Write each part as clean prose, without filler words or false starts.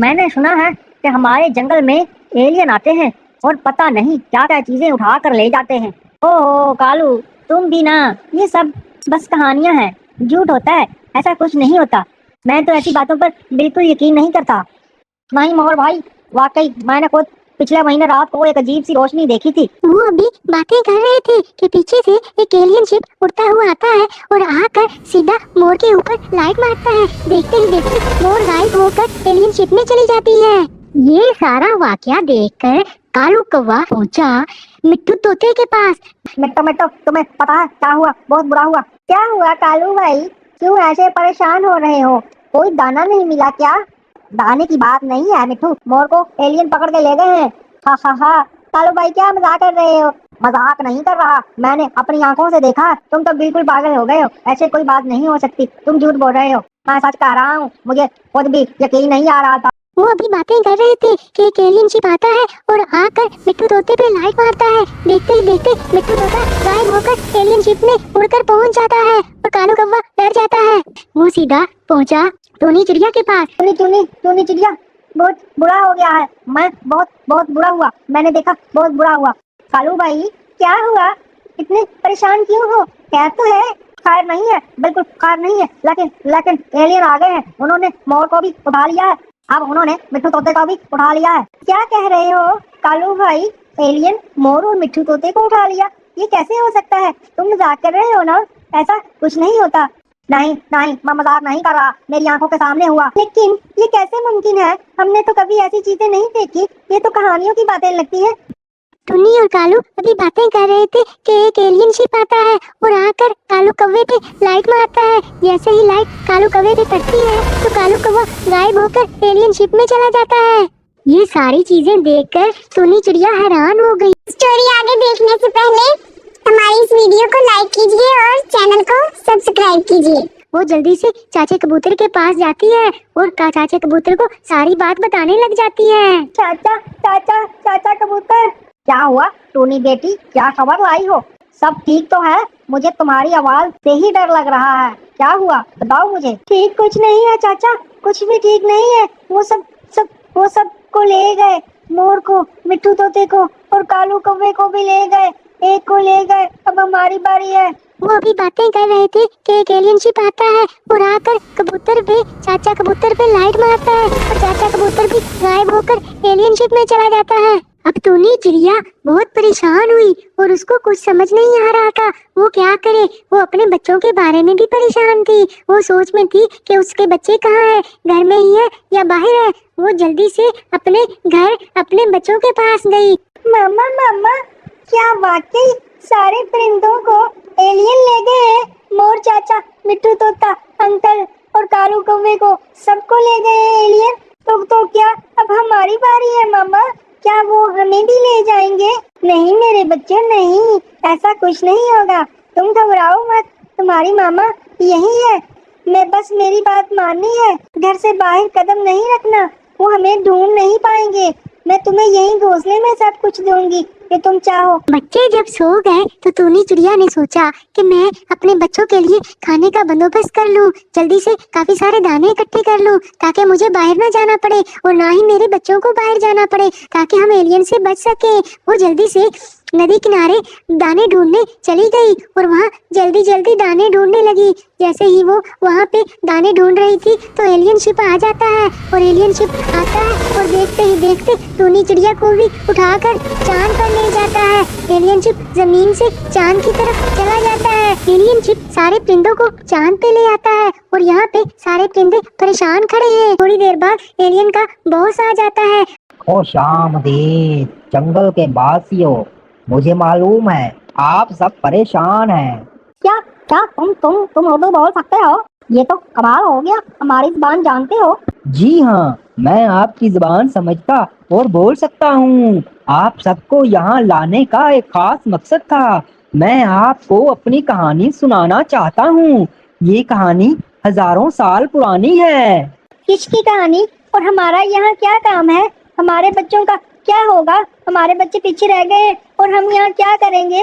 میں نے سنا ہے کہ ہمارے جنگل میں ایلین آتے ہیں اور پتہ نہیں کیا کیا چیزیں اٹھا کر لے جاتے ہیں۔ او کالو، تم بھی نا، یہ سب بس کہانیاں ہیں، جھوٹ ہوتا ہے، ایسا کچھ نہیں ہوتا۔ میں تو ایسی باتوں پر بالکل یقین نہیں کرتا۔ نہیں مور بھائی، واقعی میں نے خود پچھلے مہینے رات کو ایک عجیب سی روشنی دیکھی تھی۔ وہ ابھی باتیں کر رہے تھے کہ پیچھے سے ایک ایلین شپ اڑتا ہوا آتا ہے اور آ کر سیدھا مور کے اوپر لائٹ مارتا ہے۔ دیکھتے ہی دیکھتے مور غائب ہو کر ایلین شپ میں چلی جاتی ہے۔ یہ سارا واقعہ دیکھ کر کالو کوا پہنچا مٹھو طوطے کے پاس۔ مٹو تمہیں پتا ہے کیا ہوا؟ بہت برا ہوا۔ کیا ہوا کالو بھائی؟ کیوں ایسے پریشان ہو رہے ہو؟ کوئی دانا نہیں ملا کیا؟ دانے کی بات نہیں ہے مٹھو، مور کو ایلین پکڑ کے لے گئے ہیں۔ ہاں ہاں ہاں، کالو بھائی کیا مذاق کر رہے ہو؟ مذاق نہیں کر رہا، میں نے اپنی آنکھوں سے دیکھا۔ تم تو بالکل پاگل ہو گئے ہو، ایسے کوئی بات نہیں ہو سکتی، تم جھوٹ بول رہے ہو۔ میں سچ کہہ رہا ہوں، مجھے خود بھی یقین نہیں آ رہا تھا۔ وہ ابھی باتیں کر رہے تھے کہ ایک ایلین شپ آتا ہے اور آ کر مٹھو طوطے پہ لائٹ مارتا ہے۔ دیکھتے ہی دیکھتے مٹھو طوطا غائب ہو کر ایلین شپ میں اڑ کر پہنچ جاتا ہے اور کالو کوا ڈر جاتا ہے۔ وہ سیدھا پہنچا ٹونی چڑیا کے پاس۔ ٹونی چڑیا، بہت برا ہو گیا ہے، میں بہت برا ہوا، میں نے دیکھا، بہت برا ہوا۔ کالو بھائی کیا ہوا؟ اتنے پریشان کیوں ہو؟ خیر تو ہے؟ خیر نہیں ہے، بالکل خیر نہیں ہے، لیکن ایلین آ گئے ہیں، انہوں نے مور کو بھی اٹھا لیا ہے، اب انہوں نے مٹھو طوطے کو بھی اٹھا لیا ہے۔ کیا کہہ رہے ہو کالو بھائی؟ ایلین مور اور مٹھو طوطے کو اٹھا لیا؟ یہ کیسے ہو سکتا ہے؟ تم مذاق کر رہے ہو نا؟ ایسا کچھ نہیں ہوتا۔ نہیں، میں مذاق نہیں کر رہا، میری آنکھوں کے سامنے ہوا۔ لیکن یہ کیسے ممکن ہے؟ ہم نے تو کبھی ایسی چیزیں نہیں دیکھی، یہ تو کہانیوں کی باتیں لگتی ہیں۔ ٹونی اور کالو ابھی باتیں کر رہے تھے کہ ایک ایلین شپ آتا ہے اور آ کر کالو کوے پہ لائٹ مارتا ہے۔ جیسے ہی لائٹ کالو کوے پہ پڑتی ہے تو کالو کوا غائب ہو کر ایلین شپ میں چلا جاتا ہے۔ یہ ساری چیزیں دیکھ کر ٹونی چڑیا حیران ہو گئی۔ اسٹوری آگے دیکھنے سے پہلے ہماری اس ویڈیو کو لائک کیجیے اور چینل کو سبسکرائب کیجیے۔ وہ جلدی سے چاچے کبوتر کے پاس جاتی ہے اور چاچے کبوتر کو ساری بات بتانے لگ جاتی ہے۔ چاچا کبوتر، کیا ہوا ٹونی بیٹی؟ کیا خبر لائی ہو؟ سب ٹھیک تو ہے؟ مجھے تمہاری آواز سے ہی ڈر لگ رہا ہے، کیا ہوا بتاؤ مجھے۔ ٹھیک کچھ نہیں ہے چاچا، کچھ بھی ٹھیک نہیں ہے، وہ سب کو لے گئے، مور کو، مٹھو طوطے کو اور کالو کوے کو بھی لے گئے، ایک کو لے گئے، اب ہماری باری ہے۔ وہ ابھی باتیں کر رہے تھے کہ ایک ایلین شپ آتا ہے اور آ کر کبوتر پہ چاچا کبوتر پہ لائٹ مارتا ہے اور چاچا کبوتر بھی غائب ہو کر ایلین شپ میں چلا جاتا ہے۔ اب ٹونی چڑیا بہت پریشان ہوئی اور اس کو کچھ سمجھ نہیں آ رہا تھا وہ کیا کرے۔ وہ اپنے بچوں کے بارے میں بھی پریشان تھی، وہ سوچ میں تھی کہ اس کے بچے کہاں ہیں، گھر میں ہی ہے یا باہر ہے۔ وہ جلدی سے اپنے گھر اپنے بچوں کے پاس گئی۔ ماما، کیا واقعی سارے پرندوں کو ایلین لے گئے ہیں؟ مور چاچا، مٹھو طوطا انکل اور کالو کوے کو سب کو لے گئے ہیں ایلین؟ تو کیا اب ہماری باری ہے ماما؟ کیا وہ ہمیں بھی لے جائیں گے؟ نہیں میرے بچوں، نہیں، ایسا کچھ نہیں ہوگا، تم گھبراؤ مت، تمہاری ماما یہی ہے، میں بس میری بات ماننی ہے، گھر سے باہر قدم نہیں رکھنا، وہ ہمیں ڈھونڈ نہیں پائیں گے، میں تمہیں یہی گھونسلے میں سب کچھ دوں گی کہ تم چاہو۔ بچے جب سو گئے تو ٹونی چڑیا نے سوچا کہ میں اپنے بچوں کے لیے کھانے کا بندوبست کر لوں، جلدی سے کافی سارے دانے اکٹھے کر لوں تاکہ مجھے باہر نہ جانا پڑے اور نہ ہی میرے بچوں کو باہر جانا پڑے، تاکہ ہم ایلین سے بچ سکیں۔ وہ جلدی سے ندی کنارے دانے ڈھونڈنے چلی گئی اور وہاں جلدی دانے ڈھونڈنے لگی۔ جیسے ہی وہ وہاں پہ دانے ڈھونڈ رہی تھی تو ایلین شپ آ جاتا ہے اور ایلین شپ آتا ہے اور دیکھتے ہی دیکھتے ٹونی چڑیا کو بھی اٹھا کر چاند پر لے جاتا ہے۔ ایلین شپ زمین سے چاند کی طرف چلا جاتا ہے۔ ایلین شپ سارے پرندوں کو چاند پہ لے آتا ہے اور یہاں پہ سارے پرندے پریشان کھڑے ہیں۔ تھوڑی دیر بعد ایلین کا باس آ جاتا ہے۔ خوش آمدید جنگل کے باسیوں، مجھے معلوم ہے آپ سب پریشان ہیں۔ کیا تم اردو بول سکتے ہو؟ یہ تو کمال ہو گیا، ہماری زبان جانتے ہو؟ جی ہاں، میں آپ کی زبان سمجھتا اور بول سکتا ہوں۔ آپ سب کو یہاں لانے کا ایک خاص مقصد تھا، میں آپ کو اپنی کہانی سنانا چاہتا ہوں۔ یہ کہانی ہزاروں سال پرانی ہے۔ کس کی کہانی؟ اور ہمارا یہاں کیا کام ہے؟ ہمارے بچوں کا کیا ہوگا؟ ہمارے بچے پیچھے رہ گئے اور ہم یہاں کیا کریں گے؟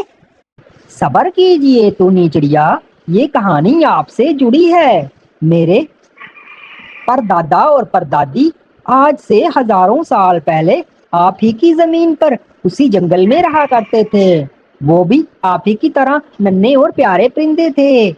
صبر کیجئے ٹونی چڑیا، یہ کہانی آپ سے جڑی ہے۔ میرے پردادا اور پردادی آج سے ہزاروں سال پہلے آپ ہی کی زمین پر اسی جنگل میں رہا کرتے تھے، وہ بھی آپ ہی کی طرح ننھے اور پیارے پرندے تھے۔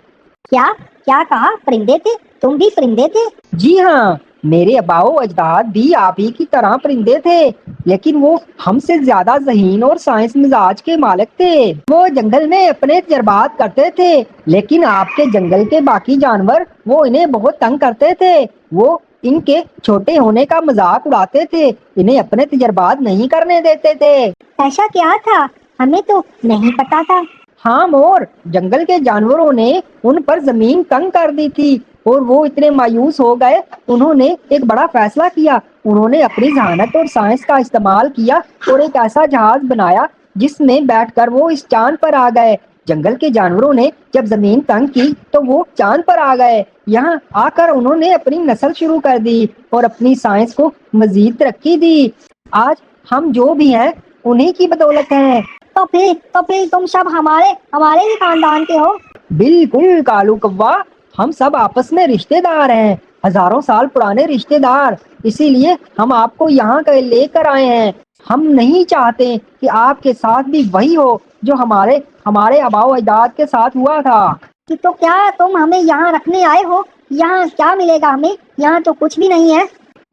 کیا کیا کہا؟ پرندے تھے؟ تم بھی پرندے تھے؟ جی ہاں، میرے آباء و اجداد بھی آپ ہی کی طرح پرندے تھے، لیکن وہ ہم سے زیادہ ذہین اور سائنس مزاج کے مالک تھے۔ وہ جنگل میں اپنے تجربات کرتے تھے، لیکن آپ کے جنگل کے باقی جانور وہ انہیں بہت تنگ کرتے تھے۔ وہ ان کے چھوٹے ہونے کا مذاق اڑاتے تھے، انہیں اپنے تجربات نہیں کرنے دیتے تھے۔ ایسا کیا تھا؟ ہمیں تو نہیں پتا تھا۔ ہاں مور، جنگل کے جانوروں نے ان پر زمین تنگ کر دی تھی اور وہ اتنے مایوس ہو گئے، انہوں نے ایک بڑا فیصلہ کیا۔ انہوں نے اپنی ذہانت اور سائنس کا استعمال کیا اور ایک ایسا جہاز بنایا جس میں بیٹھ کر وہ اس چاند پر آ گئے۔ جنگل کے جانوروں نے جب زمین تنگ کی تو وہ چاند پر آ گئے۔ یہاں آ کر انہوں نے اپنی نسل شروع کر دی اور اپنی سائنس کو مزید ترقی دی۔ آج ہم جو بھی ہیں انہی کی بدولت ہیں۔ تو پھر تم سب ہمارے ہی خاندان کے ہو؟ بالکل کالو کوا، ہم سب آپس میں رشتے دار ہیں، ہزاروں سال پرانے رشتے دار، اسی لیے ہم آپ کو یہاں لے کر آئے ہیں۔ ہم نہیں چاہتے کہ آپ کے ساتھ بھی وہی ہو جو ہمارے آباء و اجداد کے ساتھ ہوا تھا۔ تو کیا تم ہمیں یہاں رکھنے آئے ہو؟ یہاں کیا ملے گا ہمیں؟ یہاں تو کچھ بھی نہیں ہے۔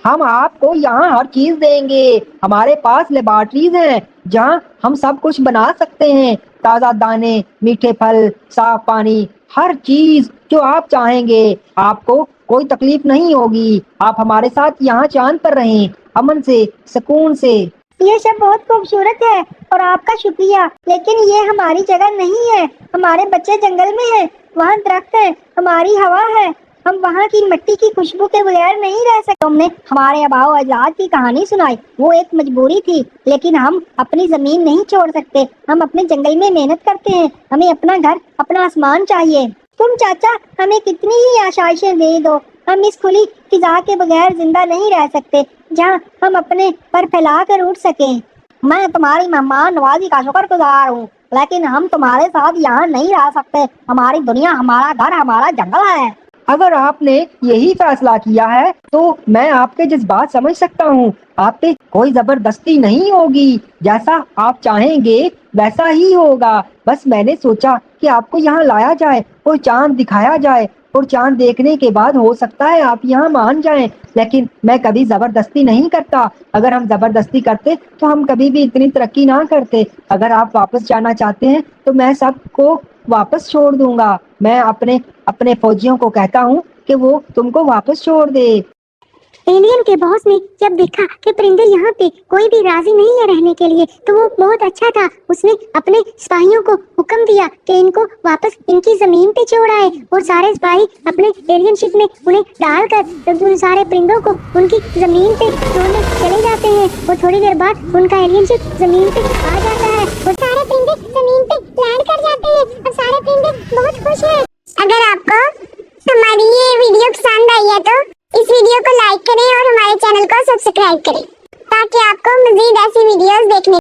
ہم آپ کو یہاں ہر چیز دیں گے۔ ہمارے پاس لیبارٹریز ہیں جہاں ہم سب کچھ بنا سکتے ہیں، تازہ دانے، میٹھے پھل، صاف پانی، ہر چیز جو آپ چاہیں گے۔ آپ کو کوئی تکلیف نہیں ہوگی۔ آپ ہمارے ساتھ یہاں چاند پر رہیں، امن سے، سکون سے۔ یہ سب بہت خوبصورت ہے اور آپ کا شکریہ، لیکن یہ ہماری جگہ نہیں ہے۔ ہمارے بچے جنگل میں ہیں، وہاں درخت ہے، ہماری ہوا ہے، ہم وہاں کی مٹی کی خوشبو کے بغیر نہیں رہ سکتے۔ تم نے ہمارے آباء و اجداد کی کہانی سنائی، وہ ایک مجبوری تھی، لیکن ہم اپنی زمین نہیں چھوڑ سکتے۔ ہم اپنے جنگل میں محنت کرتے ہیں، ہمیں اپنا گھر، اپنا آسمان چاہیے۔ تم چاچا ہمیں کتنی ہی آشائشیں دے دو، ہم اس کھلی فضا کے بغیر زندہ نہیں رہ سکتے جہاں ہم اپنے پر پھیلا کر اٹھ سکیں۔ میں تمہاری مہمان نوازی کا شکر گزار ہوں، لیکن ہم تمہارے ساتھ یہاں نہیں رہ سکتے۔ ہماری دنیا، ہمارا گھر، ہمارا جنگل ہے۔ اگر آپ نے یہی فیصلہ کیا ہے تو میں آپ کے جذبات سمجھ سکتا ہوں۔ آپ پہ کوئی زبردستی نہیں ہوگی، جیسا آپ چاہیں گے ویسا ہی ہوگا۔ بس میں نے سوچا کہ آپ کو یہاں لایا جائے اور چاند دکھایا جائے، اور چاند دیکھنے کے بعد ہو سکتا ہے آپ یہاں مان جائیں، لیکن میں کبھی زبردستی نہیں کرتا۔ اگر ہم زبردستی کرتے تو ہم کبھی بھی اتنی ترقی نہ کرتے۔ اگر آپ واپس جانا چاہتے ہیں تو میں سب کو واپس چھوڑ دوں گا۔ میں اپنے فوجیوں کو کہتا ہوں کہ وہ تم کو واپس چھوڑ دے۔ ایلین کے باس نے جب دیکھا کہ پرندے یہاں پہ کوئی بھی راضی نہیں ہے رہنے کے لیے تو وہ بہت اچھا تھا۔ اس نے اپنے سپاہیوں کو حکم دیا کہ ان کو واپس ان کی زمین پہ چھوڑائے، اور سارے سپاہی اپنے ایلین شپ میں انہیں ڈال کر ان سارے پرندوں کو ان کی زمین پہ چھوڑنے چلے جاتے ہیں، اور تھوڑی دیر بعد ان کا ایلین شپ زمین پہ آ جاتا ہے اور سارے پرندے زمین پہ لینڈ کر جاتے ہیں اور سارے پرندے بہت خوش ہیں۔ اگر آپ کو ہماری یہ ویڈیو پسند آئی ہے تو اس ویڈیو کو لائک کریں اور ہمارے چینل کو سبسکرائب کریں تاکہ آپ کو مزید ایسی ویڈیوز دیکھنے